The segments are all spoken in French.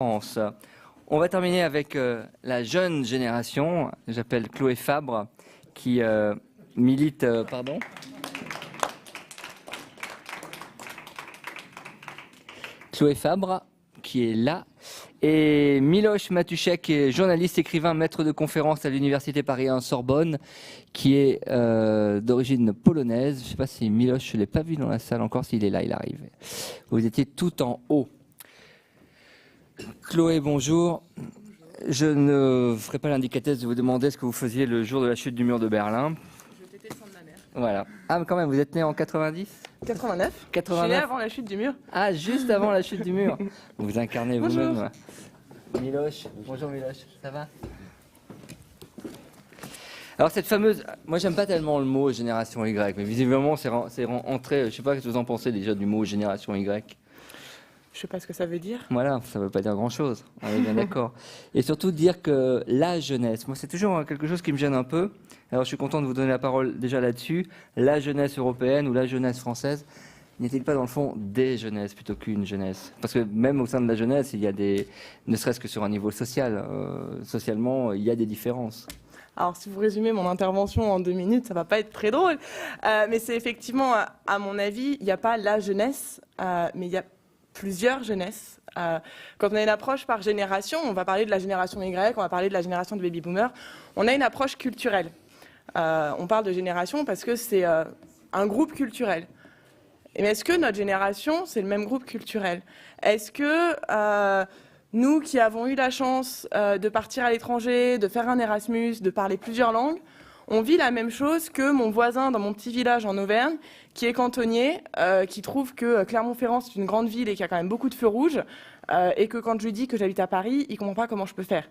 France. On va terminer avec la jeune génération. J'appelle Chloé Fabre qui milite. Chloé Fabre qui est là. Et Miloš Matušek, qui est journaliste, écrivain, maître de conférences à l'université Paris 1 Sorbonne, qui est d'origine polonaise. Je ne sais pas si Miloš, je ne l'ai pas vu dans la salle encore, s'il est là, il arrive. Vous étiez tout en haut. Chloé, bonjour. Je ne ferai pas l'indicatesse de vous demander ce que vous faisiez le jour de la chute du mur de Berlin. Je t'étais sans de ma mère. Voilà. Ah, mais quand même, vous êtes né en 90 ? 89. 89. Je suis né avant la chute du mur. Ah, juste avant la chute du mur. Vous incarnez vous-même. Miloš, bonjour Miloš, ça va ? Alors cette fameuse, moi j'aime pas tellement le mot génération Y, mais visiblement c'est entré, je sais pas ce que vous en pensez déjà du mot génération Y. Je sais pas ce que ça veut dire. Voilà, ça veut pas dire grand-chose, on est bien d'accord. Et surtout dire que la jeunesse, moi c'est toujours quelque chose qui me gêne un peu. Alors je suis content de vous donner la parole déjà là-dessus. La jeunesse européenne ou la jeunesse française, n'est-il pas dans le fond des jeunesses plutôt qu'une jeunesse ? Parce que même au sein de la jeunesse, il y a des, ne serait-ce que sur un niveau social, socialement, il y a des différences. Alors, si vous résumez mon intervention en 2 minutes, ça va pas être très drôle. Mais c'est effectivement, à mon avis, il n'y a pas la jeunesse, mais il y a plusieurs jeunesses. Quand on a une approche par génération, on va parler de la génération Y, on va parler de la génération de baby-boomers, on a une approche culturelle. On parle de génération parce que c'est un groupe culturel. Mais est-ce que notre génération, c'est le même groupe culturel ? Est-ce que nous qui avons eu la chance de partir à l'étranger, de faire un Erasmus, de parler plusieurs langues, on vit la même chose que mon voisin dans mon petit village en Auvergne, qui est cantonnier, qui trouve que Clermont-Ferrand c'est une grande ville et qu'il y a quand même beaucoup de feux rouges, et que quand je lui dis que j'habite à Paris, il ne comprend pas comment je peux faire.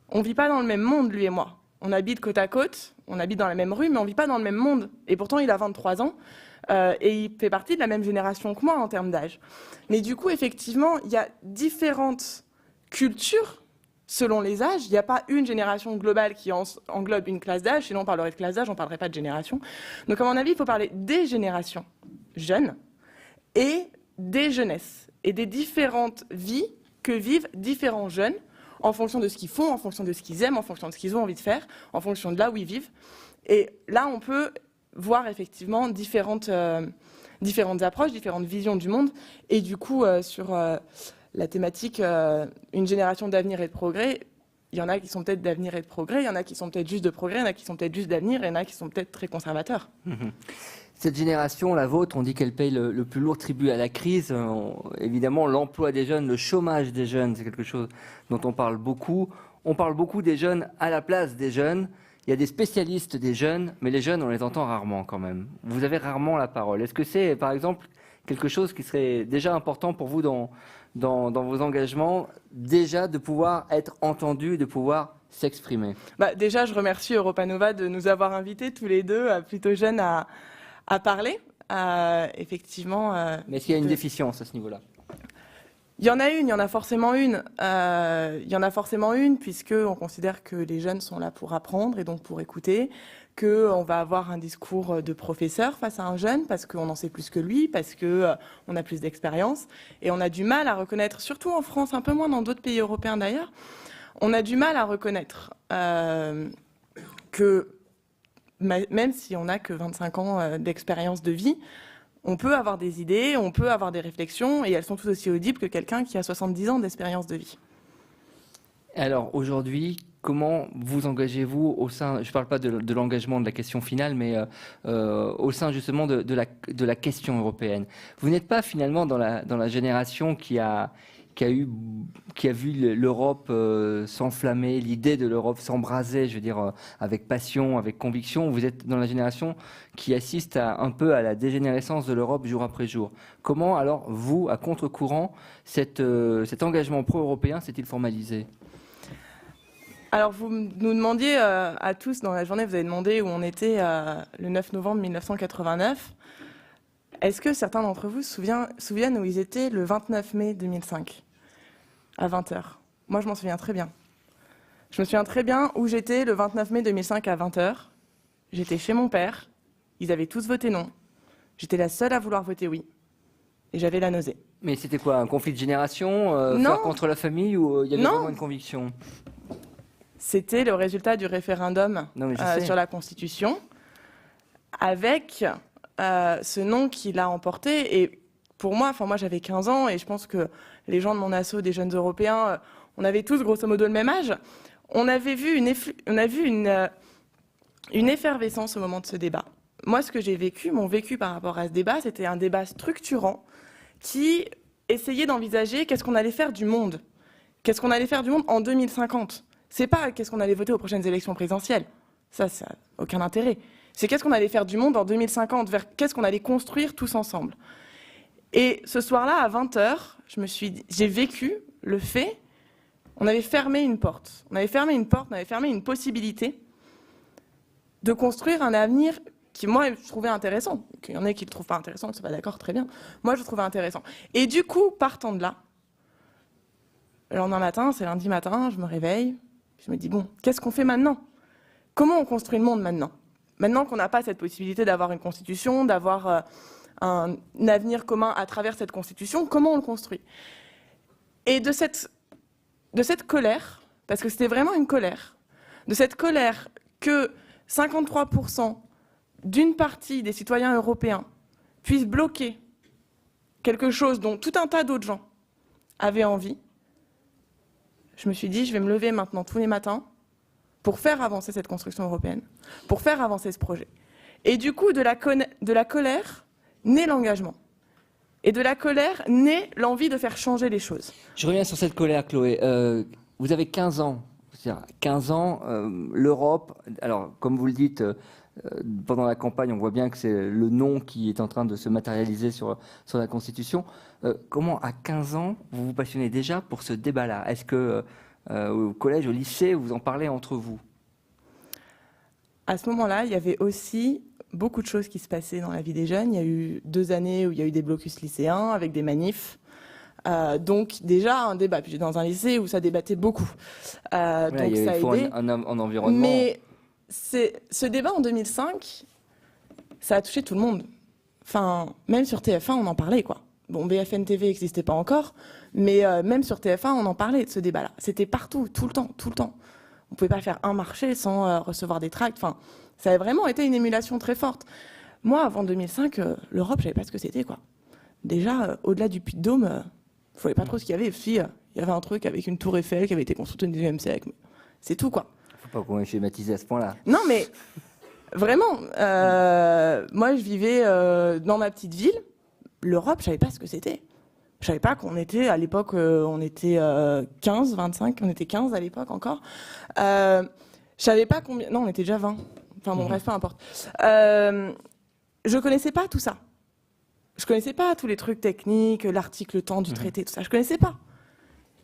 On ne vit pas dans le même monde, lui et moi. On habite côte à côte, on habite dans la même rue, mais on ne vit pas dans le même monde. Et pourtant, il a 23 ans. Et il fait partie de la même génération que moi en termes d'âge. Mais du coup, effectivement, il y a différentes cultures selon les âges. Il n'y a pas une génération globale qui englobe une classe d'âge, sinon on parlerait de classe d'âge, on ne parlerait pas de génération. Donc à mon avis, il faut parler des générations jeunes et des jeunesses et des différentes vies que vivent différents jeunes en fonction de ce qu'ils font, en fonction de ce qu'ils aiment, en fonction de ce qu'ils ont envie de faire, en fonction de là où ils vivent. Et là, on peut voir effectivement différentes approches, différentes visions du monde. Et du coup, sur la thématique une génération d'avenir et de progrès, il y en a qui sont peut-être d'avenir et de progrès, il y en a qui sont peut-être juste de progrès, il y en a qui sont peut-être juste d'avenir, et il y en a qui sont peut-être très conservateurs. Cette génération, la vôtre, on dit qu'elle paye le plus lourd tribut à la crise. Évidemment, l'emploi des jeunes, le chômage des jeunes, c'est quelque chose dont on parle beaucoup. On parle beaucoup des jeunes à la place des jeunes. Il y a des spécialistes des jeunes, mais les jeunes, on les entend rarement quand même. Vous avez rarement la parole. Est-ce que c'est, par exemple, quelque chose qui serait déjà important pour vous dans vos engagements, déjà de pouvoir être entendu, de pouvoir s'exprimer ? Déjà, je remercie Europa Nova de nous avoir invités tous les deux, plutôt jeunes, à parler. Effectivement. Mais est-ce qu'il y a une déficience à ce niveau-là ? Il y en a une, il y en a forcément une. Il y en a forcément une, puisqu'on considère que les jeunes sont là pour apprendre et donc pour écouter, qu'on va avoir un discours de professeur face à un jeune, parce qu'on en sait plus que lui, parce qu'on a plus d'expérience. Et on a du mal à reconnaître, surtout en France, un peu moins dans d'autres pays européens d'ailleurs, on a du mal à reconnaître que même si on n'a que 25 ans d'expérience de vie, on peut avoir des idées, on peut avoir des réflexions, et elles sont tout aussi audibles que quelqu'un qui a 70 ans d'expérience de vie. Alors aujourd'hui, comment vous engagez-vous au sein, je ne parle pas de l'engagement de la question finale, mais au sein justement de la question européenne. Vous n'êtes pas finalement dans la génération qui a vu l'Europe s'enflammer, l'idée de l'Europe s'embraser, je veux dire, avec passion, avec conviction. Vous êtes dans la génération qui assiste un peu à la dégénérescence de l'Europe jour après jour. Comment alors, vous, à contre-courant, cet engagement pro-européen s'est-il formalisé ? Alors, vous nous demandiez à tous, dans la journée, vous avez demandé où on était le 9 novembre 1989. Est-ce que certains d'entre vous se souviennent où ils étaient le 29 mai 2005 ? À 20h. Moi, je m'en souviens très bien. Je me souviens très bien où j'étais le 29 mai 2005 à 20h. J'étais chez mon père. Ils avaient tous voté non. J'étais la seule à vouloir voter oui. Et j'avais la nausée. Mais c'était quoi, un conflit de génération, Non. faire contre la famille, ou il y avait Non. vraiment une conviction? C'était le résultat du référendum Non, mais je sais. sur la Constitution, avec ce non qui l'a emporté. Et pour moi, moi j'avais 15 ans, et je pense que les gens de mon asso, des jeunes Européens, on avait tous grosso modo le même âge. On avait vu une effervescence au moment de ce débat. Moi, ce que j'ai vécu, mon vécu par rapport à ce débat, c'était un débat structurant qui essayait d'envisager qu'est-ce qu'on allait faire du monde. Qu'est-ce qu'on allait faire du monde en 2050. C'est pas qu'est-ce qu'on allait voter aux prochaines élections présidentielles. Ça n'a aucun intérêt. C'est qu'est-ce qu'on allait faire du monde en 2050, vers qu'est-ce qu'on allait construire tous ensemble. Et ce soir-là, à 20h, j'ai vécu le fait, on avait fermé une porte. On avait fermé une possibilité de construire un avenir qui, moi, je trouvais intéressant. Il y en a qui ne le trouvent pas intéressant, qui ne sont pas d'accord, très bien. Moi, je le trouvais intéressant. Et du coup, partant de là, le lendemain matin, c'est lundi matin, je me réveille, je me dis, bon, qu'est-ce qu'on fait maintenant? Comment on construit le monde maintenant? Maintenant qu'on n'a pas cette possibilité d'avoir une constitution, d'avoir un avenir commun à travers cette constitution, comment on le construit? Et de cette colère, parce que c'était vraiment une colère, de cette colère que 53% d'une partie des citoyens européens puissent bloquer quelque chose dont tout un tas d'autres gens avaient envie, je me suis dit, je vais me lever maintenant tous les matins pour faire avancer cette construction européenne, pour faire avancer ce projet. Et du coup, de la colère naît l'engagement. Et de la colère naît l'envie de faire changer les choses. Je reviens sur cette colère, Chloé. Vous avez 15 ans. C'est-à-dire 15 ans, l'Europe, alors comme vous le dites, pendant la campagne, on voit bien que c'est le non qui est en train de se matérialiser sur la Constitution. Comment, à 15 ans, vous vous passionnez déjà pour ce débat-là? Est-ce que au collège, au lycée, vous en parlez entre vous? À ce moment-là, il y avait aussi beaucoup de choses qui se passaient dans la vie des jeunes. Il y a eu 2 années où il y a eu des blocus lycéens avec des manifs. Donc déjà un débat. Puis j'étais dans un lycée où ça débattait beaucoup. Ouais, donc il ça a faut aidé. un environnement. Mais ce débat en 2005, ça a touché tout le monde. Enfin, même sur TF1, on en parlait, quoi. Bon, BFM TV n'existait pas encore, mais même sur TF1, on en parlait de ce débat-là. C'était partout, tout le temps, tout le temps. On ne pouvait pas faire un marché sans recevoir des tracts. Enfin, ça a vraiment été une émulation très forte. Moi, avant 2005, l'Europe, je savais pas ce que c'était, quoi. Déjà, au-delà du Puy-de-Dôme, je ne voyais pas trop ce qu'il y avait. Si, il y avait un truc avec une tour Eiffel qui avait été construite au 19e siècle. C'est tout, quoi. Il ne faut pas qu'on ait schématisé à ce point-là. Non, mais vraiment, moi, je vivais dans ma petite ville. L'Europe, je savais pas ce que c'était. Je savais pas qu'on était, à l'époque, on était 15, 25, on était 15 à l'époque encore. Je savais pas combien, non, on était déjà 20. Enfin bon, bref, peu importe. Je connaissais pas tout ça. Je connaissais pas tous les trucs techniques, l'article temps du traité, tout ça. Je connaissais pas.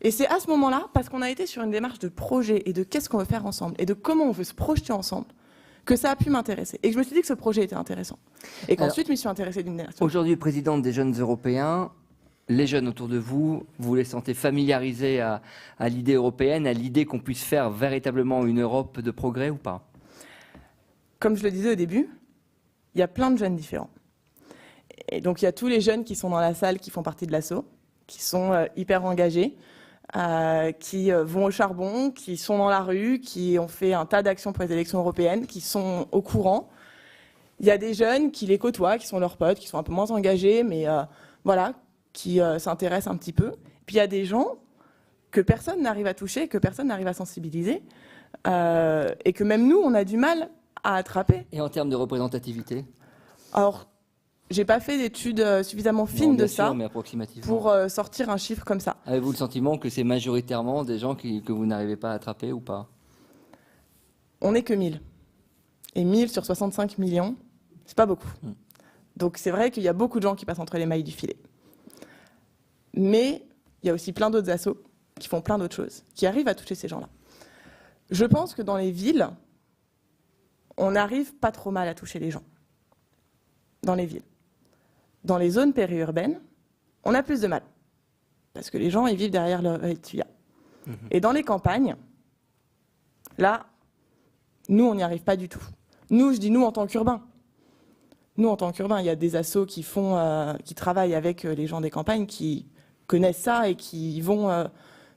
Et c'est à ce moment-là, parce qu'on a été sur une démarche de projet et de qu'est-ce qu'on veut faire ensemble et de comment on veut se projeter ensemble, que ça a pu m'intéresser. Et que je me suis dit que ce projet était intéressant. Et qu'ensuite, je m'y suis intéressée d'une manière. Aujourd'hui, présidente des jeunes européens, les jeunes autour de vous, vous les sentez familiarisés à l'idée européenne, à l'idée qu'on puisse faire véritablement une Europe de progrès ou pas? Comme je le disais au début, il y a plein de jeunes différents. Et donc, il y a tous les jeunes qui sont dans la salle, qui font partie de l'asso, qui sont hyper engagés, qui vont au charbon, qui sont dans la rue, qui ont fait un tas d'actions pour les élections européennes, qui sont au courant. Il y a des jeunes qui les côtoient, qui sont leurs potes, qui sont un peu moins engagés, mais voilà, qui s'intéressent un petit peu. Puis il y a des gens que personne n'arrive à toucher, que personne n'arrive à sensibiliser, et que même nous, on a du mal à attraper. Et en termes de représentativité? Alors, j'ai pas fait d'études suffisamment fines de ça mais approximativement, pour sortir un chiffre comme ça. Avez-vous le sentiment que c'est majoritairement des gens que vous n'arrivez pas à attraper ou pas? On n'est que 1000. Et 1000 sur 65 millions, c'est pas beaucoup. Donc c'est vrai qu'il y a beaucoup de gens qui passent entre les mailles du filet. Mais il y a aussi plein d'autres assos qui font plein d'autres choses, qui arrivent à toucher ces gens-là. Je pense que dans les villes, on n'arrive pas trop mal à toucher les gens. Dans les villes. Dans les zones périurbaines, on a plus de mal. Parce que les gens, ils vivent derrière leur étudiant. Et dans les campagnes, là, nous, on n'y arrive pas du tout. Nous, je dis nous en tant qu'urbains. Nous, en tant qu'urbains, il y a des assos qui travaillent avec les gens des campagnes qui connaissent ça et qui y vont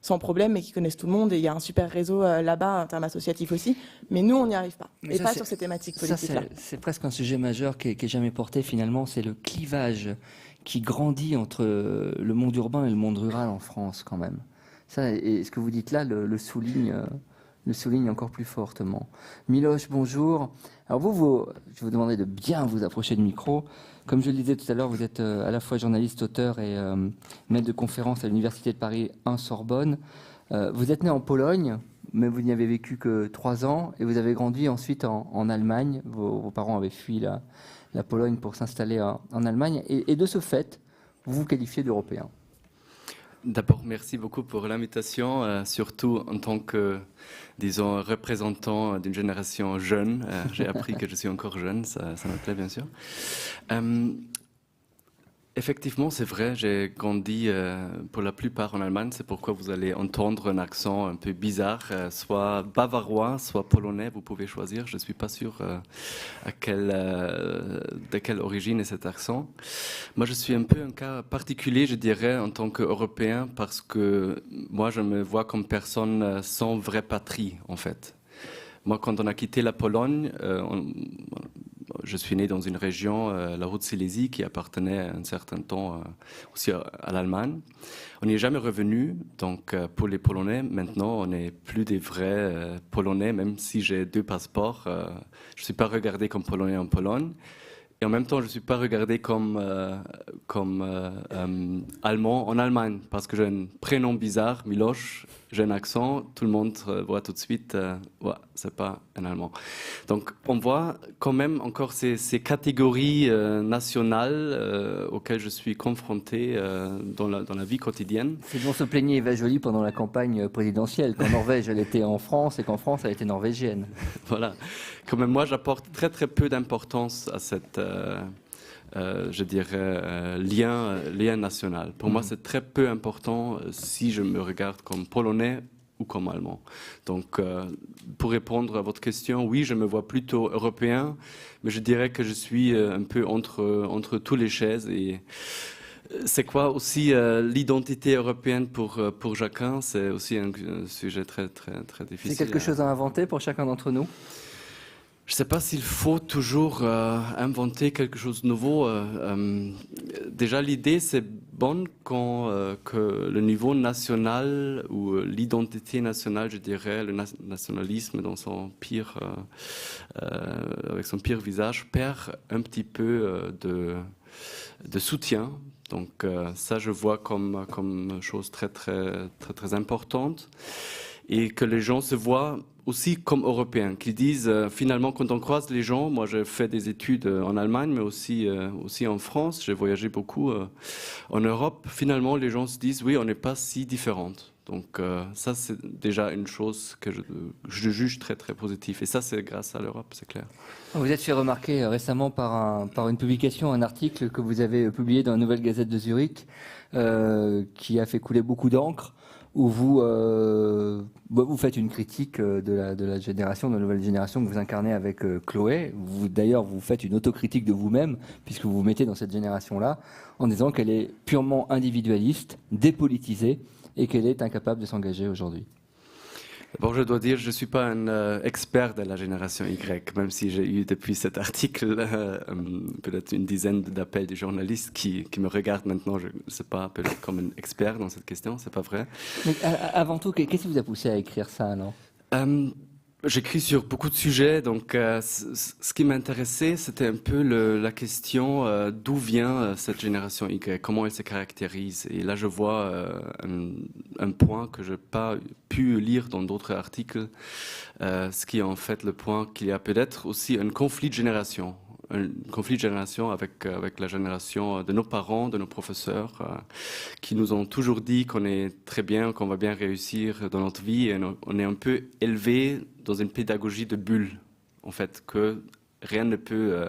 sans problème et qui connaissent tout le monde. Et il y a un super réseau là-bas, un terme associatif aussi. Mais nous, on n'y arrive pas. Mais et ça, pas sur ces thématiques politiques-là. C'est presque un sujet majeur qui est jamais porté finalement. C'est le clivage qui grandit entre le monde urbain et le monde rural en France quand même. Ça, et ce que vous dites là le souligne encore plus fortement. Miloš, bonjour. Alors je vais vous demander de bien vous approcher du micro. Comme je le disais tout à l'heure, vous êtes à la fois journaliste, auteur et maître de conférence à l'Université de Paris 1 Sorbonne. Vous êtes né en Pologne, mais vous n'y avez vécu que 3 ans et vous avez grandi ensuite en Allemagne. Vos parents avaient fui la Pologne pour s'installer en Allemagne. Et de ce fait, vous vous qualifiez d'Européen. D'abord, merci beaucoup pour l'invitation, surtout en tant que, disons, représentant d'une génération jeune. J'ai appris que je suis encore jeune, ça me plaît bien sûr. Effectivement, c'est vrai, j'ai grandi pour la plupart en Allemagne, c'est pourquoi vous allez entendre un accent un peu bizarre, soit bavarois, soit polonais, vous pouvez choisir. Je ne suis pas sûr de quelle origine est cet accent. Moi, je suis un peu un cas particulier, je dirais, en tant qu'Européen, parce que moi, je me vois comme personne sans vraie patrie, en fait. Moi, quand on a quitté la Pologne, je suis né dans une région, la Haute-Silésie, qui appartenait un certain temps aussi à l'Allemagne. On n'y est jamais revenu, donc pour les Polonais, maintenant, on n'est plus des vrais Polonais, même si j'ai 2 passeports. Je ne suis pas regardé comme Polonais en Pologne. Et en même temps, je ne suis pas regardé comme allemand en Allemagne, parce que j'ai un prénom bizarre, Miloš, j'ai un accent, tout le monde voit tout de suite, ouais, c'est pas un allemand. Donc on voit quand même encore ces catégories nationales auxquelles je suis confronté dans la vie quotidienne. C'est dont se plaignait Eva Joly pendant la campagne présidentielle, qu'en Norvège elle était en France et qu'en France elle était norvégienne. Voilà. Quand même, moi j'apporte très très peu d'importance à cette... je dirais, lien national. Pour moi, c'est très peu important si je me regarde comme polonais ou comme allemand. Donc, pour répondre à votre question, oui, je me vois plutôt européen, mais je dirais que je suis un peu entre tous les chaises. Et c'est quoi aussi l'identité européenne pour chacun? C'est aussi un sujet très, très, très difficile. C'est quelque chose à inventer pour chacun d'entre nous? Je ne sais pas s'il faut toujours inventer quelque chose de nouveau. Déjà, l'idée, c'est bonne quand que le niveau national ou l'identité nationale, je dirais, le nationalisme dans son avec son pire visage, perd un petit peu de soutien. Donc ça, je vois comme chose très, très, très, très importante. Et que les gens se voient aussi comme européens, qu'ils disent finalement quand on croise les gens, moi j'ai fait des études en Allemagne mais aussi en France, j'ai voyagé beaucoup en Europe, finalement les gens se disent oui on n'est pas si différentes. Donc ça c'est déjà une chose que je juge très très positive et ça c'est grâce à l'Europe, c'est clair. Vous êtes fait remarquer récemment par une publication, un article que vous avez publié dans la Nouvelle Gazette de Zurich qui a fait couler beaucoup d'encre, où vous faites une critique de la génération, de la nouvelle génération que vous incarnez avec Chloé. D'ailleurs, vous faites une autocritique de vous-même, puisque vous vous mettez dans cette génération-là, en disant qu'elle est purement individualiste, dépolitisée, et qu'elle est incapable de s'engager aujourd'hui. Bon, je dois dire, je ne suis pas un expert de la génération Y, même si j'ai eu depuis cet article peut-être une dizaine d'appels de journalistes qui me regardent maintenant. Je ne sais pas, peut-être comme un expert dans cette question, c'est pas vrai. Mais avant tout, qu'est-ce qui vous a poussé à écrire ça, alors ? J'écris sur beaucoup de sujets, donc ce qui m'intéressait, c'était un peu la question d'où vient cette génération Y, comment elle se caractérise. Et là, je vois un point que je n'ai pas pu lire dans d'autres articles, ce qui est en fait le point qu'il y a peut-être aussi un conflit de génération. Un conflit de génération avec la génération de nos parents, de nos professeurs, qui nous ont toujours dit qu'on est très bien, qu'on va bien réussir dans notre vie. Et on est un peu élevé dans une pédagogie de bulle, en fait, que rien ne peut...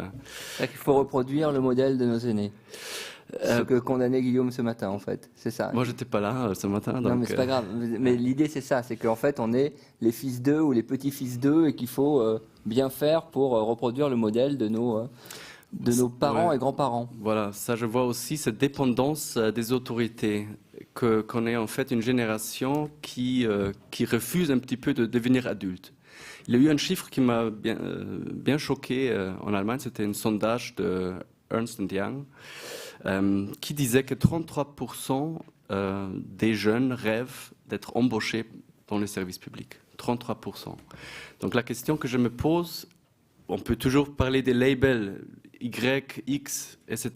Il faut reproduire le modèle de nos aînés. Ce que condamnait Guillaume ce matin, en fait, c'est ça. Moi, j'étais pas là ce matin. Donc... Non, mais c'est pas grave. Mais l'idée, c'est ça, c'est qu'en fait, on est les fils d'eux ou les petits-fils d'eux et qu'il faut bien faire pour reproduire le modèle de nos parents et grands-parents. Voilà, ça, je vois aussi cette dépendance des autorités qu'on est en fait une génération qui refuse un petit peu de devenir adulte. Il y a eu un chiffre qui m'a bien choqué en Allemagne, c'était un sondage de Ernst Young qui disait que 33% des jeunes rêvent d'être embauchés dans les services publics. 33%. Donc la question que je me pose, on peut toujours parler des labels Y, X, etc.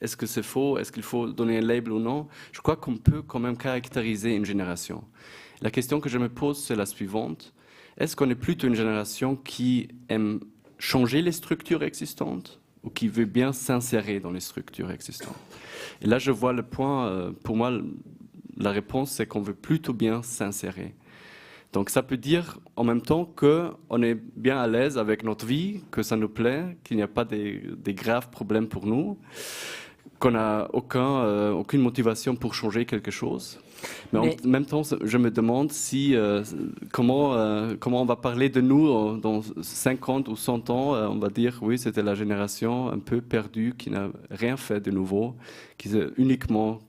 Est-ce que c'est faux? Est-ce qu'il faut donner un label ou non? Je crois qu'on peut quand même caractériser une génération. La question que je me pose, c'est la suivante. Est-ce qu'on est plutôt une génération qui aime changer les structures existantes ou qui veut bien s'insérer dans les structures existantes? Et là, je vois le point, pour moi, la réponse, c'est qu'on veut plutôt bien s'insérer. Donc ça peut dire en même temps qu'on est bien à l'aise avec notre vie, que ça nous plaît, qu'il n'y a pas des graves problèmes pour nous, qu'on n'a aucune motivation pour changer quelque chose. Mais en même temps, je me demande comment on va parler de nous dans 50 ou 100 ans. On va dire, oui, c'était la génération un peu perdue qui n'a rien fait de nouveau, qui a uniquement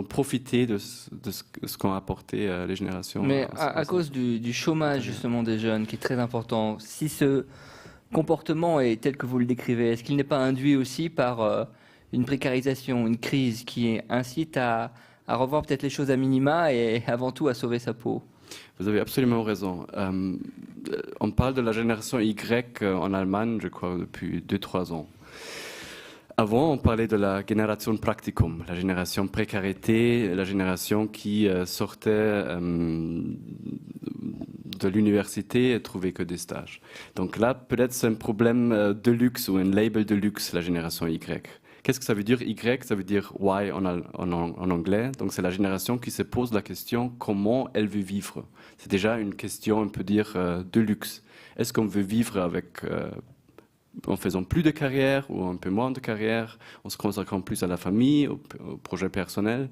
profité de ce qu'ont apporté les générations. Mais à cause du chômage justement des jeunes, qui est très important, si ce comportement est tel que vous le décrivez, est-ce qu'il n'est pas induit aussi par une précarisation, une crise qui incite à revoir peut-être les choses à minima et avant tout à sauver sa peau? Vous avez absolument raison. On parle de la génération Y en Allemagne, je crois, depuis 2-3 ans. Avant, on parlait de la génération Praktikum, la génération précarité, la génération qui sortait de l'université et trouvait que des stages. Donc là, peut-être c'est un problème de luxe ou un label de luxe, la génération Y. Qu'est-ce que ça veut dire Y? Ça veut dire Y en anglais. Donc c'est la génération qui se pose la question comment elle veut vivre. C'est déjà une question, on peut dire, de luxe. Est-ce qu'on veut vivre en faisant plus de carrière ou un peu moins de carrière, en se consacrant plus à la famille, au projet personnel?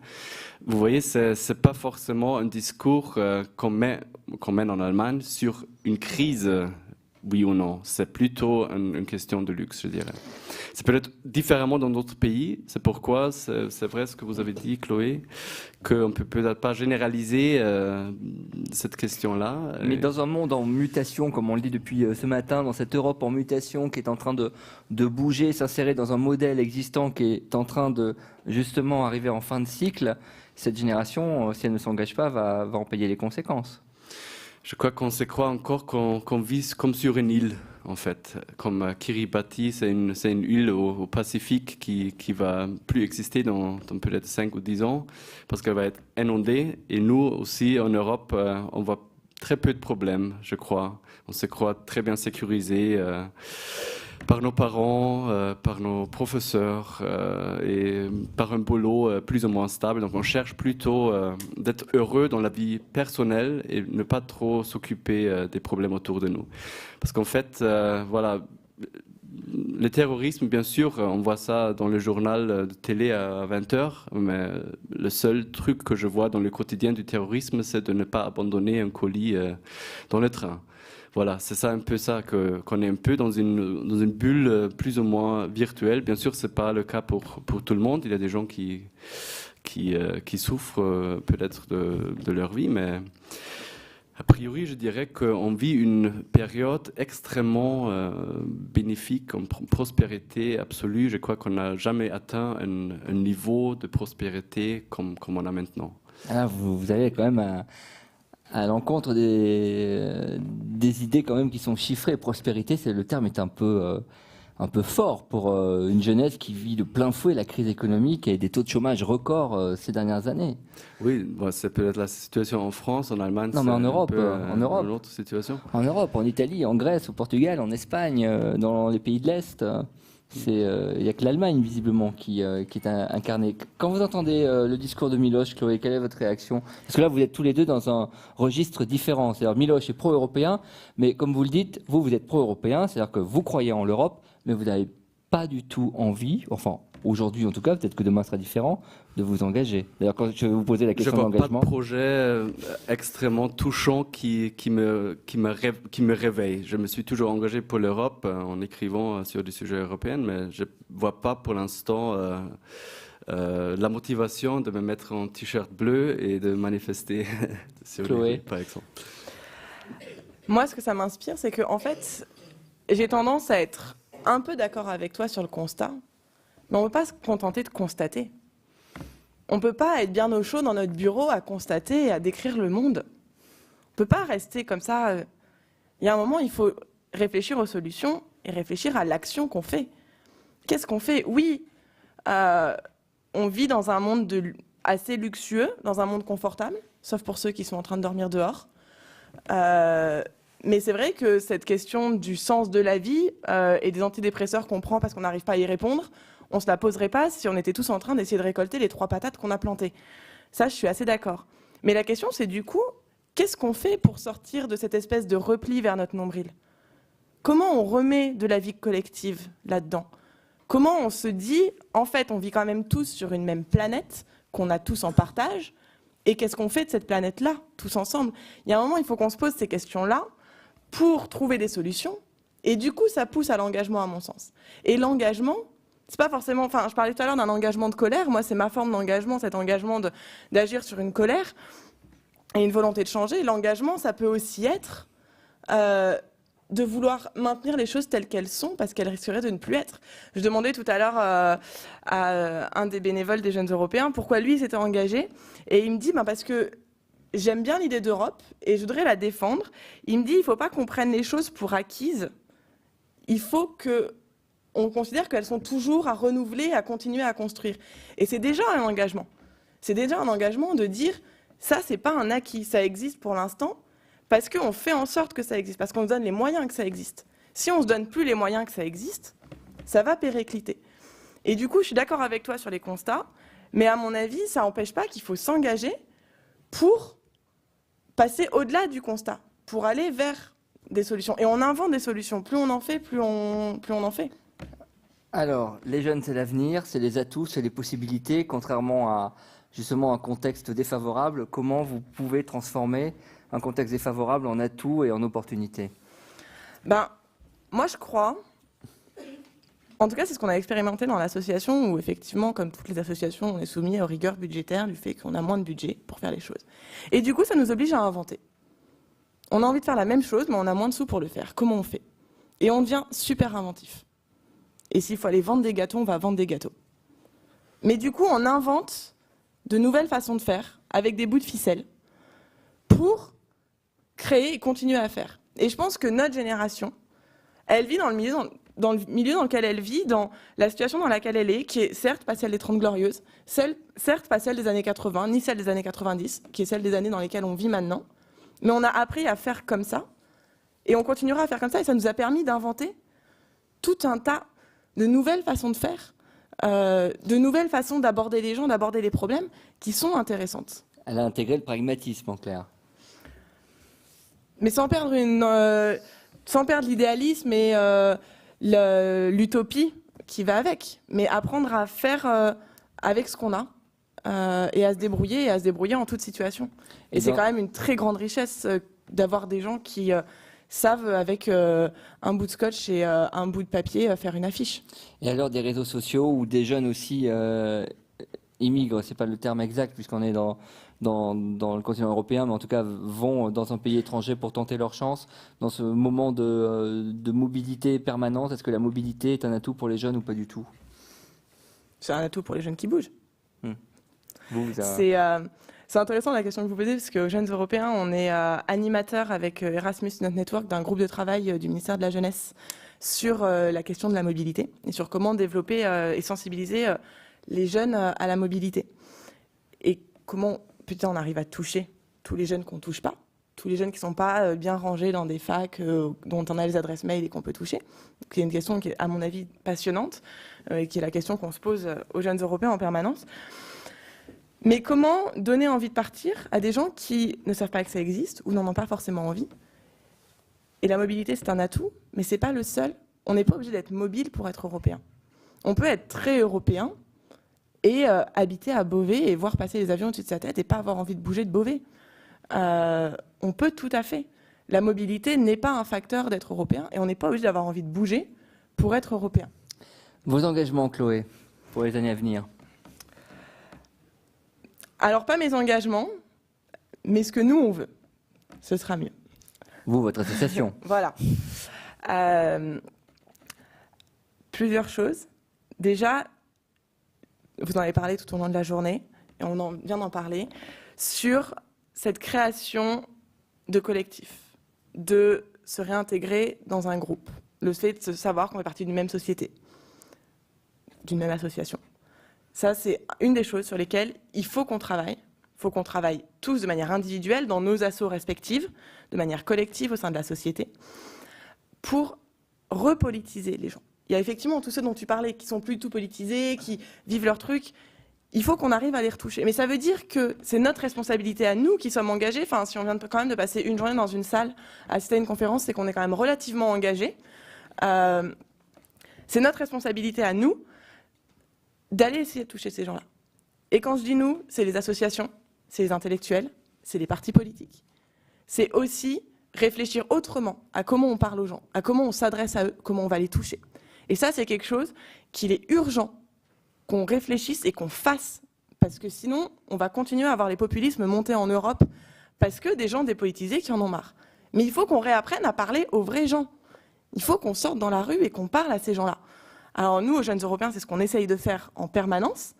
Vous voyez, c'est pas forcément un discours qu'on mène en Allemagne sur une crise. Oui ou non, c'est plutôt une question de luxe, je dirais. C'est peut-être différemment dans d'autres pays, c'est pourquoi c'est vrai ce que vous avez dit, Chloé, qu'on ne peut peut-être pas généraliser cette question-là. Mais dans un monde en mutation, comme on le dit depuis ce matin, dans cette Europe en mutation qui est en train de bouger, s'insérer dans un modèle existant qui est en train de justement arriver en fin de cycle, cette génération, si elle ne s'engage pas, va en payer les conséquences. Je crois qu'on se croit encore qu'on vit comme sur une île, en fait. Comme Kiribati, c'est une île au Pacifique qui va plus exister dans peut-être 5 ou 10 ans, parce qu'elle va être inondée. Et nous aussi, en Europe, on voit très peu de problèmes, je crois. On se croit très bien sécurisé par nos parents, par nos professeurs et par un boulot plus ou moins stable. Donc on cherche plutôt d'être heureux dans la vie personnelle et ne pas trop s'occuper des problèmes autour de nous. Parce qu'en fait, voilà, le terrorisme, bien sûr, on voit ça dans le journal de télé à 20h, mais le seul truc que je vois dans le quotidien du terrorisme, c'est de ne pas abandonner un colis dans le train. Voilà, c'est ça un peu ça qu'on est un peu dans une bulle plus ou moins virtuelle. Bien sûr, c'est pas le cas pour tout le monde. Il y a des gens qui souffrent peut-être de leur vie, mais a priori, je dirais qu'on vit une période extrêmement bénéfique, en prospérité absolue. Je crois qu'on n'a jamais atteint un niveau de prospérité comme on a maintenant. Alors, vous avez quand même à l'encontre des idées quand même qui sont chiffrées. Prospérité, le terme est un peu fort pour une jeunesse qui vit de plein fouet la crise économique et des taux de chômage records ces dernières années. Oui, bon, c'est peut-être la situation en France, en Allemagne. Non, mais en Europe, une autre situation. En Europe, en Italie, en Grèce, au Portugal, en Espagne, dans les pays de l'Est. Il n'y a que l'Allemagne, visiblement, qui est incarnée. Quand vous entendez le discours de Miloš, Chloé, quelle est votre réaction? Parce que là, vous êtes tous les deux dans un registre différent. C'est-à-dire, Miloš est pro-européen, mais comme vous le dites, vous êtes pro-européen, c'est-à-dire que vous croyez en l'Europe, mais vous n'avez pas du tout envie, enfin, aujourd'hui en tout cas, peut-être que demain sera différent, de vous engager. D'ailleurs, quand je vais vous poser la question d'engagement... Je ne vois pas de projet extrêmement touchant qui me réveille. Je me suis toujours engagé pour l'Europe en écrivant sur des sujets européens, mais je ne vois pas pour l'instant la motivation de me mettre en t-shirt bleu et de manifester sur les Chloé. rues, par exemple. Moi, ce que ça m'inspire, c'est que en fait, j'ai tendance à être un peu d'accord avec toi sur le constat, mais on ne peut pas se contenter de constater. On ne peut pas être bien au chaud dans notre bureau à constater et à décrire le monde. On ne peut pas rester comme ça. Il y a un moment, il faut réfléchir aux solutions et réfléchir à l'action qu'on fait. Qu'est-ce qu'on fait? Oui, on vit dans un monde assez luxueux, dans un monde confortable, sauf pour ceux qui sont en train de dormir dehors. Mais c'est vrai que cette question du sens de la vie et des antidépresseurs qu'on prend parce qu'on n'arrive pas à y répondre, on ne se la poserait pas si on était tous en train d'essayer de récolter les 3 patates qu'on a plantées. Ça, je suis assez d'accord. Mais la question, c'est du coup, qu'est-ce qu'on fait pour sortir de cette espèce de repli vers notre nombril? Comment on remet de la vie collective là-dedans? Comment on se dit, en fait, on vit quand même tous sur une même planète, qu'on a tous en partage, et qu'est-ce qu'on fait de cette planète-là, tous ensemble? Il y a un moment, il faut qu'on se pose ces questions-là pour trouver des solutions, et du coup, ça pousse à l'engagement, à mon sens. Et l'engagement, c'est pas forcément... Enfin, je parlais tout à l'heure d'un engagement de colère. Moi, c'est ma forme d'engagement, cet engagement d'agir sur une colère et une volonté de changer. L'engagement, ça peut aussi être de vouloir maintenir les choses telles qu'elles sont parce qu'elles risqueraient de ne plus être. Je demandais tout à l'heure à un des bénévoles des Jeunes Européens pourquoi lui s'était engagé. Et il me dit parce que j'aime bien l'idée d'Europe et je voudrais la défendre. Il me dit il ne faut pas qu'on prenne les choses pour acquises. Il faut qu'on considère qu'elles sont toujours à renouveler, à continuer à construire. Et c'est déjà un engagement. C'est déjà un engagement de dire ça, c'est pas un acquis, ça existe pour l'instant, parce qu'on fait en sorte que ça existe, parce qu'on se donne les moyens que ça existe. Si on ne se donne plus les moyens que ça existe, ça va péricliter. Et du coup, je suis d'accord avec toi sur les constats, mais à mon avis, ça n'empêche pas qu'il faut s'engager pour passer au-delà du constat, pour aller vers des solutions. Et on invente des solutions. Plus on en fait, plus on en fait. Alors, les jeunes, c'est l'avenir, c'est les atouts, c'est les possibilités. Contrairement à justement un contexte défavorable, comment vous pouvez transformer un contexte défavorable en atout et en opportunité? Moi, je crois, en tout cas, c'est ce qu'on a expérimenté dans l'association, où effectivement, comme toutes les associations, on est soumis aux rigueurs budgétaires du fait qu'on a moins de budget pour faire les choses. Et du coup, ça nous oblige à inventer. On a envie de faire la même chose, mais on a moins de sous pour le faire. Comment on fait? Et on devient super inventif. Et s'il faut aller vendre des gâteaux, on va vendre des gâteaux. Mais du coup, on invente de nouvelles façons de faire, avec des bouts de ficelle, créer et continuer à faire. Et je pense que notre génération, elle vit dans le milieu dans lequel elle vit, dans la situation dans laquelle elle est, qui est certes pas celle des 30 Glorieuses, certes pas celle des années 80, ni celle des années 90, qui est celle des années dans lesquelles on vit maintenant. Mais on a appris à faire comme ça, et on continuera à faire comme ça, et ça nous a permis d'inventer tout un tas de nouvelles façons de faire, de nouvelles façons d'aborder les gens, d'aborder les problèmes, qui sont intéressantes. Elle a intégré le pragmatisme, en clair. Mais sans perdre l'idéalisme et l'utopie qui va avec. Mais apprendre à faire avec ce qu'on a et à se débrouiller en toute situation. Et c'est quand même une très grande richesse d'avoir des gens qui savent avec un bout de scotch et un bout de papier faire une affiche. Et à l'heure des réseaux sociaux où des jeunes aussi immigrent, c'est pas le terme exact puisqu'on est dans le continent européen, mais en tout cas vont dans un pays étranger pour tenter leur chance. Dans ce moment de mobilité permanente, est-ce que la mobilité est un atout pour les jeunes ou pas du tout? C'est un atout pour les jeunes qui bougent. C'est intéressant la question que vous posez, parce qu'aux Jeunes Européens, on est animateur avec Erasmus Student Network d'un groupe de travail du ministère de la Jeunesse sur la question de la mobilité et sur comment développer et sensibiliser les jeunes à la mobilité. Et comment on arrive à toucher tous les jeunes qu'on ne touche pas, tous les jeunes qui ne sont pas bien rangés dans des facs dont on a les adresses mail et qu'on peut toucher. C'est une question qui est, à mon avis, passionnante, et qui est la question qu'on se pose aux Jeunes Européens en permanence. Mais comment donner envie de partir à des gens qui ne savent pas que ça existe ou n'en ont pas forcément envie? Et la mobilité, c'est un atout, mais ce n'est pas le seul. On n'est pas obligé d'être mobile pour être européen. On peut être très européen et habiter à Beauvais et voir passer les avions au-dessus de sa tête et pas avoir envie de bouger de Beauvais. On peut tout à fait. La mobilité n'est pas un facteur d'être européen et on n'est pas obligé d'avoir envie de bouger pour être européen. Vos engagements, Chloé, pour les années à venir? Alors, pas mes engagements, mais ce que nous, on veut. Ce sera mieux. Vous, votre association. Voilà. Plusieurs choses. Déjà, vous en avez parlé tout au long de la journée, et on vient d'en parler, sur cette création de collectifs, de se réintégrer dans un groupe, le fait de savoir qu'on fait partie d'une même société, d'une même association. Ça, c'est une des choses sur lesquelles il faut qu'on travaille. Il faut qu'on travaille tous de manière individuelle dans nos assos respectives, de manière collective au sein de la société, pour repolitiser les gens. Il y a effectivement tous ceux dont tu parlais qui sont plus du tout politisés, qui vivent leur truc. Il faut qu'on arrive à les retoucher. Mais ça veut dire que c'est notre responsabilité à nous qui sommes engagés. Enfin, si on vient quand même de passer une journée dans une salle à assister à une conférence, c'est qu'on est quand même relativement engagés. C'est notre responsabilité à nous d'aller essayer de toucher ces gens-là. Et quand je dis nous, c'est les associations, c'est les intellectuels, c'est les partis politiques. C'est aussi réfléchir autrement à comment on parle aux gens, à comment on s'adresse à eux, comment on va les toucher. Et ça, c'est quelque chose qu'il est urgent qu'on réfléchisse et qu'on fasse, parce que sinon, on va continuer à avoir les populismes monter en Europe, parce que des gens dépolitisés qui en ont marre. Mais il faut qu'on réapprenne à parler aux vrais gens. Il faut qu'on sorte dans la rue et qu'on parle à ces gens-là. Alors nous, aux Jeunes Européens, c'est ce qu'on essaye de faire en permanence,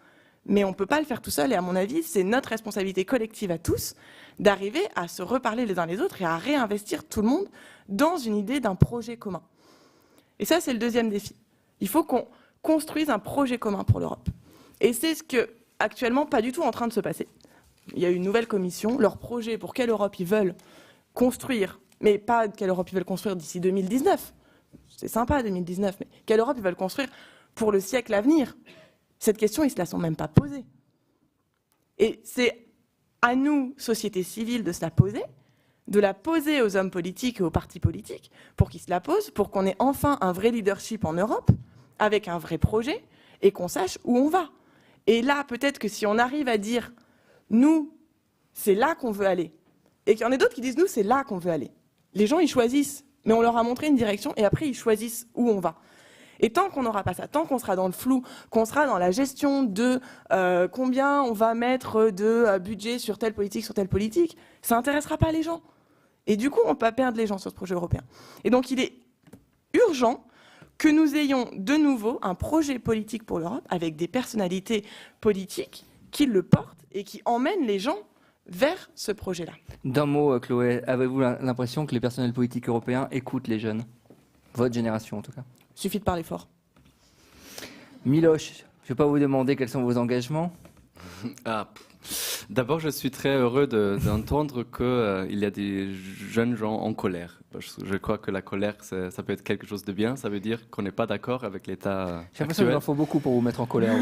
mais on ne peut pas le faire tout seul, et à mon avis, c'est notre responsabilité collective à tous d'arriver à se reparler les uns les autres et à réinvestir tout le monde dans une idée d'un projet commun. Et ça, c'est le deuxième défi. Il faut qu'on construise un projet commun pour l'Europe. Et c'est ce que, actuellement, pas du tout en train de se passer. Il y a une nouvelle commission, leur projet pour quelle Europe ils veulent construire, mais pas quelle Europe ils veulent construire d'ici 2019. C'est sympa 2019, mais quelle Europe ils veulent construire pour le siècle à venir? Cette question, ils ne se la sont même pas posée. Et c'est à nous, société civile, de se la poser, de la poser aux hommes politiques et aux partis politiques, pour qu'ils se la posent, pour qu'on ait enfin un vrai leadership en Europe, avec un vrai projet, et qu'on sache où on va. Et là, peut-être que si on arrive à dire, nous, c'est là qu'on veut aller, et qu'il y en a d'autres qui disent, nous, c'est là qu'on veut aller. Les gens, ils choisissent, mais on leur a montré une direction, et après, ils choisissent où on va. Et tant qu'on n'aura pas ça, tant qu'on sera dans le flou, qu'on sera dans la gestion de combien on va mettre de budget sur telle politique, ça n'intéressera pas les gens. Et du coup, on peut perdre les gens sur ce projet européen. Et donc, il est urgent que nous ayons de nouveau un projet politique pour l'Europe avec des personnalités politiques qui le portent et qui emmènent les gens vers ce projet-là. D'un mot, Chloé, avez-vous l'impression que les personnels politiques européens écoutent les jeunes? Votre génération, en tout cas. Il suffit de parler fort. Miloš, je ne vais pas vous demander quels sont vos engagements. D'abord, je suis très heureux d'entendre qu'il y a des jeunes gens en colère. Je crois que la colère, ça peut être quelque chose de bien. Ça veut dire qu'on n'est pas d'accord avec l'État J'ai l'impression qu'il en faut beaucoup pour vous mettre en colère.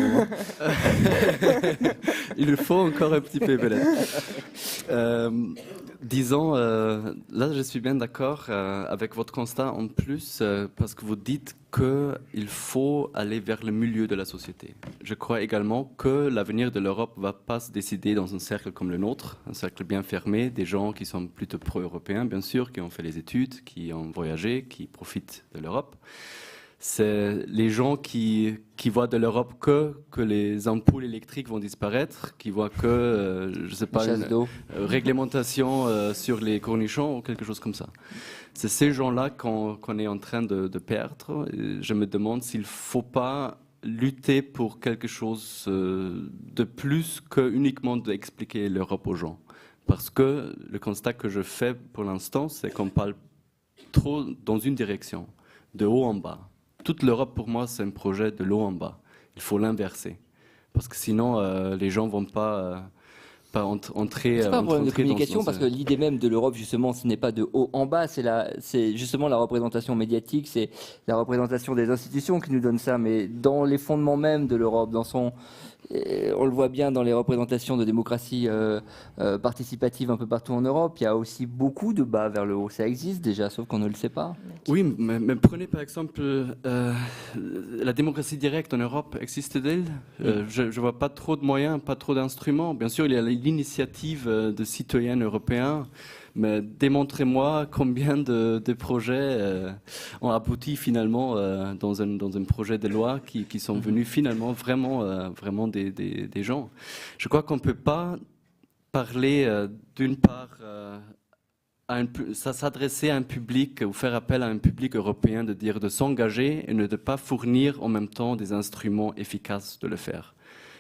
Il le faut encore un petit peu, peut-être. Disons, là, je suis bien d'accord avec votre constat en plus, parce que vous dites qu'il faut aller vers le milieu de la société. Je crois également que l'avenir de l'Europe ne va pas se décider dans un cercle comme le nôtre, un cercle bien fermé, des gens qui sont plutôt pro-européens, bien sûr, qui ont fait les études, qui ont voyagé, qui profitent de l'Europe. C'est les gens qui voient de l'Europe que les ampoules électriques vont disparaître, qui voient que, je sais pas, une réglementation sur les cornichons ou quelque chose comme ça. C'est ces gens-là qu'on est en train de perdre. Et je me demande s'il ne faut pas lutter pour quelque chose de plus que uniquement d'expliquer l'Europe aux gens. Parce que le constat que je fais pour l'instant, c'est qu'on parle trop dans une direction, de haut en bas. Toute l'Europe, pour moi, c'est un projet de haut en bas. Il faut l'inverser. Parce que sinon, les gens ne vont pas entrer. C'est pas un problème de communication, parce que l'idée même de l'Europe, justement, ce n'est pas de haut en bas, c'est justement la représentation médiatique, c'est la représentation des institutions qui nous donne ça. Mais dans les fondements même de l'Europe, on le voit bien dans les représentations de démocratie participative un peu partout en Europe, il y a aussi beaucoup de bas vers le haut. Ça existe déjà, sauf qu'on ne le sait pas. Oui, mais prenez par exemple la démocratie directe en Europe, existe-t-elle? Je ne vois pas trop de moyens, pas trop d'instruments. Bien sûr, il y a l'initiative de citoyens européens, Mais démontrez-moi combien de projets ont abouti finalement dans un projet de loi qui sont venus finalement vraiment des gens. Je crois qu'on ne peut pas parler d'une part s'adresser à un public ou faire appel à un public européen de s'engager et ne de pas fournir en même temps des instruments efficaces de le faire.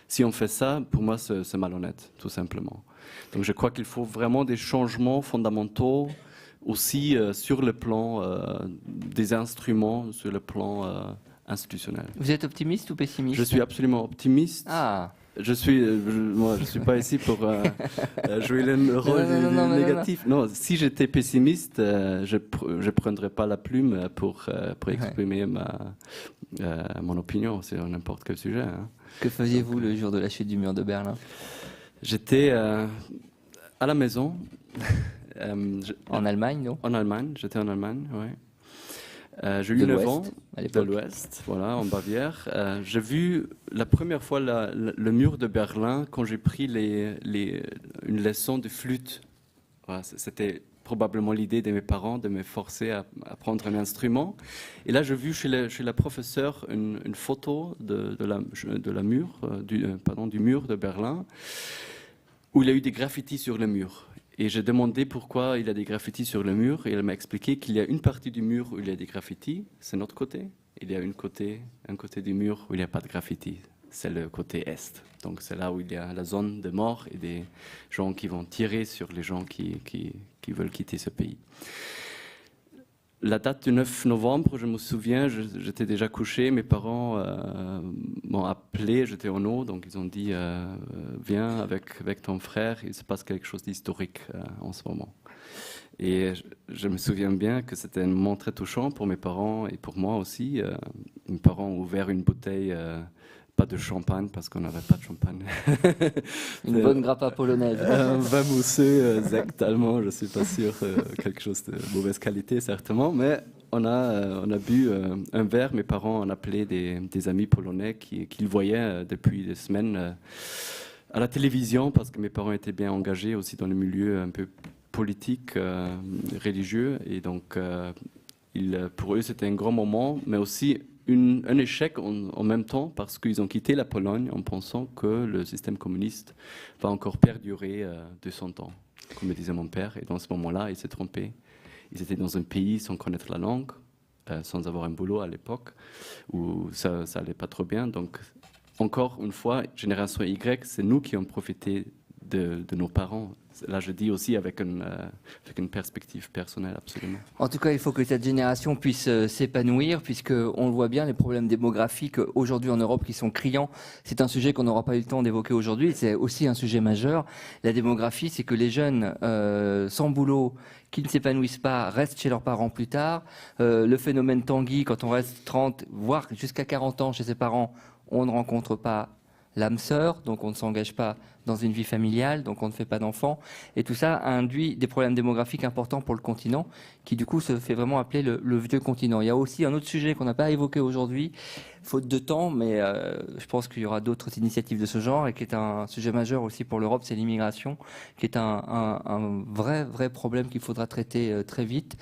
Si on fait ça, pour moi, c'est malhonnête, tout simplement. Donc je crois qu'il faut vraiment des changements fondamentaux aussi sur le plan des instruments, sur le plan institutionnel. Vous êtes optimiste ou pessimiste? Je suis absolument optimiste. Ah. Je suis pas ici pour jouer le rôle négatif. Non, si j'étais pessimiste, je prendrais pas la plume pour exprimer mon opinion sur n'importe quel sujet. Hein. Que faisiez-vous le jour de la chute du mur de Berlin? J'étais à la maison. En Allemagne, non? En Allemagne, j'étais en Allemagne, oui. J'ai eu 9 ans, de l'Ouest, voilà, en Bavière. J'ai vu la première fois le mur de Berlin quand j'ai pris une leçon de flûte. Voilà, c'était probablement l'idée de mes parents de me forcer à apprendre un instrument. Et là, j'ai vu chez la professeure une photo du mur de Berlin où il y a eu des graffitis sur le mur. Et j'ai demandé pourquoi il y a des graffitis sur le mur, et elle m'a expliqué qu'il y a une partie du mur où il y a des graffitis, c'est notre côté. Il y a un côté du mur où il n'y a pas de graffitis, c'est le côté est. Donc c'est là où il y a la zone de mort et des gens qui vont tirer sur les gens qui veulent quitter ce pays. La date du 9 novembre, je me souviens, j'étais déjà couché, mes parents m'ont appelé, j'étais en eau, donc ils ont dit viens avec ton frère, il se passe quelque chose d'historique en ce moment. Et je me souviens bien que c'était un moment très touchant pour mes parents et pour moi aussi. Mes parents ont ouvert une bouteille, pas de champagne parce qu'on n'avait pas de champagne. Une bonne grappa polonaise. Un vin mousseux, zect allemand, je ne suis pas sûr, quelque chose de mauvaise qualité certainement, mais on a bu un verre. Mes parents ont appelé des amis polonais qu'ils voyaient depuis des semaines à la télévision parce que mes parents étaient bien engagés aussi dans le milieu un peu politique, religieux, et donc pour eux c'était un grand moment, mais aussi un échec en même temps parce qu'ils ont quitté la Pologne en pensant que le système communiste va encore perdurer 200 ans, comme le disait mon père. Et dans ce moment-là, il s'est trompé. Ils étaient dans un pays sans connaître la langue, sans avoir un boulot à l'époque, où ça allait pas trop bien. Donc, encore une fois, génération Y, c'est nous qui avons profité de nos parents. Là, je dis aussi avec une perspective personnelle, absolument. En tout cas, il faut que cette génération puisse s'épanouir, puisqu'on le voit bien, les problèmes démographiques aujourd'hui en Europe qui sont criants. C'est un sujet qu'on n'aura pas eu le temps d'évoquer aujourd'hui. C'est aussi un sujet majeur. La démographie, c'est que les jeunes sans boulot, qui ne s'épanouissent pas, restent chez leurs parents plus tard. Le phénomène Tanguy, quand on reste 30, voire jusqu'à 40 ans chez ses parents, on ne rencontre pas l'âme sœur, donc on ne s'engage pas dans une vie familiale, donc on ne fait pas d'enfants. Et tout ça induit des problèmes démographiques importants pour le continent, qui du coup se fait vraiment appeler le vieux continent. Il y a aussi un autre sujet qu'on n'a pas évoqué aujourd'hui, faute de temps, mais je pense qu'il y aura d'autres initiatives de ce genre, et qui est un sujet majeur aussi pour l'Europe, c'est l'immigration, qui est un vrai problème qu'il faudra traiter très vite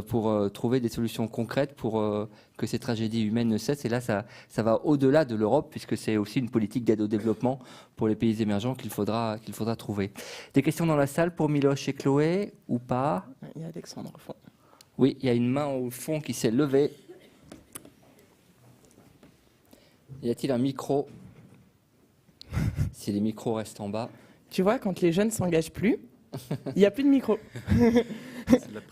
pour trouver des solutions concrètes pour que ces tragédies humaines ne cessent. Et là, ça va au-delà de l'Europe, puisque c'est aussi une politique d'aide au développement pour les pays émergents qu'il faudra trouver. Des questions dans la salle pour Miloš et Chloé, ou pas? Il y a Alexandre au fond. Oui, il y a une main au fond qui s'est levée. Y a-t-il un micro? Si les micros restent en bas. Tu vois, quand les jeunes ne s'engagent plus, il n'y a plus de micro.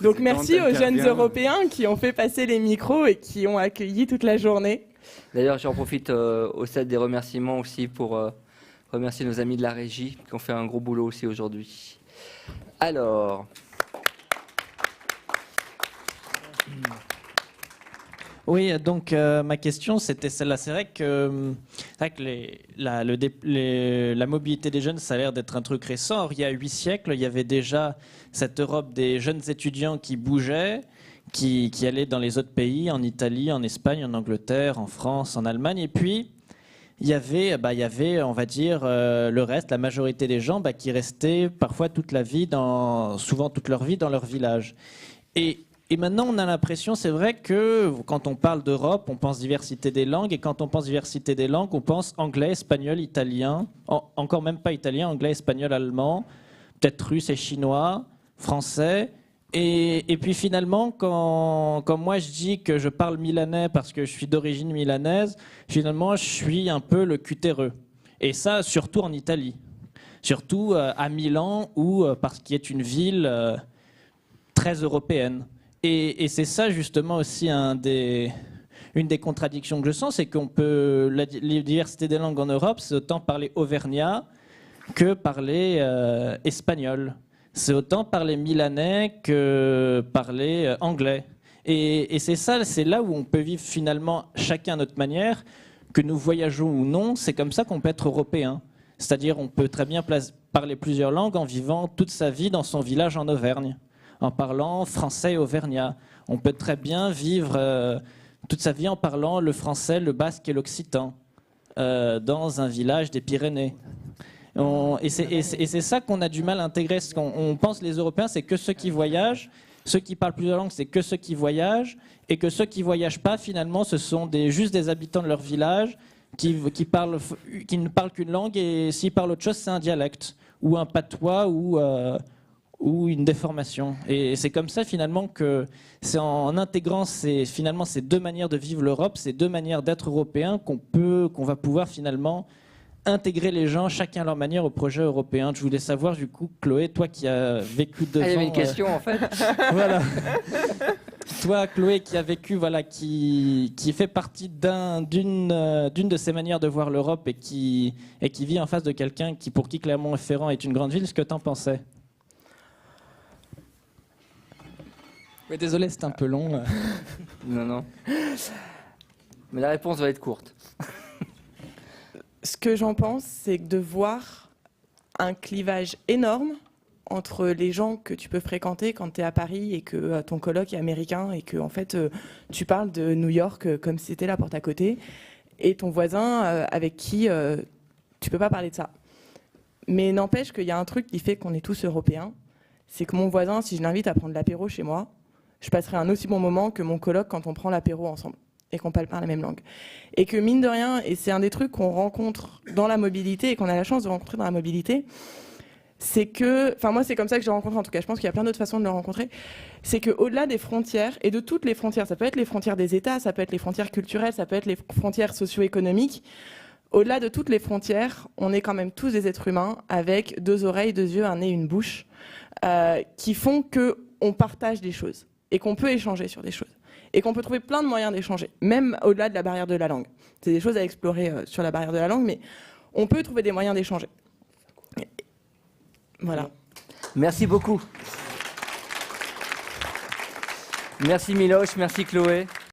Donc merci aux jeunes Européens qui ont fait passer les micros et qui ont accueilli toute la journée. D'ailleurs, j'en profite au stade des remerciements aussi pour remercier nos amis de la régie qui ont fait un gros boulot aussi aujourd'hui. Alors... Oui, donc ma question c'était celle-là. C'est vrai que la mobilité des jeunes, ça a l'air d'être un truc récent. Or, il y a 8 siècles, il y avait déjà cette Europe des jeunes étudiants qui bougeaient, qui allaient dans les autres pays, en Italie, en Espagne, en Angleterre, en France, en Allemagne. Et puis, il y avait, on va dire, le reste, la majorité des gens qui restaient parfois souvent toute leur vie dans leur village. Et maintenant, on a l'impression, c'est vrai que quand on parle d'Europe, on pense diversité des langues, et quand on pense diversité des langues, on pense anglais, espagnol, italien, encore même pas italien, anglais, espagnol, allemand, peut-être russe et chinois, français. Et puis finalement, quand moi je dis que je parle milanais parce que je suis d'origine milanaise, finalement je suis un peu le cutéreux. Et ça, surtout en Italie. Surtout à Milan, parce qu'il est une ville très européenne. Et c'est ça justement aussi une des contradictions que je sens, c'est la diversité des langues en Europe, c'est autant parler auvergnat que parler espagnol. C'est autant parler milanais que parler anglais. Et c'est là où on peut vivre finalement chacun à notre manière, que nous voyageons ou non, c'est comme ça qu'on peut être européen. C'est-à-dire on peut très bien parler plusieurs langues en vivant toute sa vie dans son village en Auvergne, en parlant français et auvergnat. On peut très bien vivre toute sa vie en parlant le français, le basque et l'occitan dans un village des Pyrénées. Et c'est ça qu'on a du mal à intégrer. On pense les Européens, c'est que ceux qui voyagent, ceux qui parlent plusieurs langues, c'est que ceux qui voyagent, et que ceux qui voyagent pas, finalement, ce sont juste des habitants de leur village qui ne parlent qu'une langue, et s'ils parlent autre chose, c'est un dialecte, ou un patois, ou une déformation. Et c'est comme ça, finalement, que c'est en intégrant finalement ces deux manières de vivre l'Europe, ces deux manières d'être européen, qu'on va pouvoir finalement intégrer les gens, chacun à leur manière, au projet européen. Je voulais savoir, du coup, Chloé, toi qui as vécu devant... Il y avait une question, en fait. Voilà. Toi, Chloé, qui a vécu, qui fait partie d'une de ces manières de voir l'Europe et qui vit en face de quelqu'un pour qui Clermont-Ferrand est une grande ville, ce que tu en pensais? Oui, désolé, c'est un peu long. Non. Mais la réponse va être courte. Ce que j'en pense, c'est de voir un clivage énorme entre les gens que tu peux fréquenter quand tu es à Paris et que ton coloc est américain et que en fait, tu parles de New York comme si c'était la porte à côté, et ton voisin avec qui tu peux pas parler de ça. Mais n'empêche qu'il y a un truc qui fait qu'on est tous européens, c'est que mon voisin, si je l'invite à prendre l'apéro chez moi, je passerai un aussi bon moment que mon coloc quand on prend l'apéro ensemble et qu'on parle pas la même langue. Et que mine de rien, et c'est un des trucs qu'on rencontre dans la mobilité et qu'on a la chance de rencontrer dans la mobilité, c'est que, enfin moi c'est comme ça que je le rencontre en tout cas, je pense qu'il y a plein d'autres façons de le rencontrer, c'est qu'au-delà des frontières, et de toutes les frontières, ça peut être les frontières des États, ça peut être les frontières culturelles, ça peut être les frontières socio-économiques, au-delà de toutes les frontières, on est quand même tous des êtres humains avec deux oreilles, deux yeux, un nez, une bouche, qui font qu'on partage des choses et qu'on peut échanger sur des choses. Et qu'on peut trouver plein de moyens d'échanger, même au-delà de la barrière de la langue. C'est des choses à explorer sur la barrière de la langue, mais on peut trouver des moyens d'échanger. Voilà. Merci beaucoup. Merci Miloš, merci Chloé.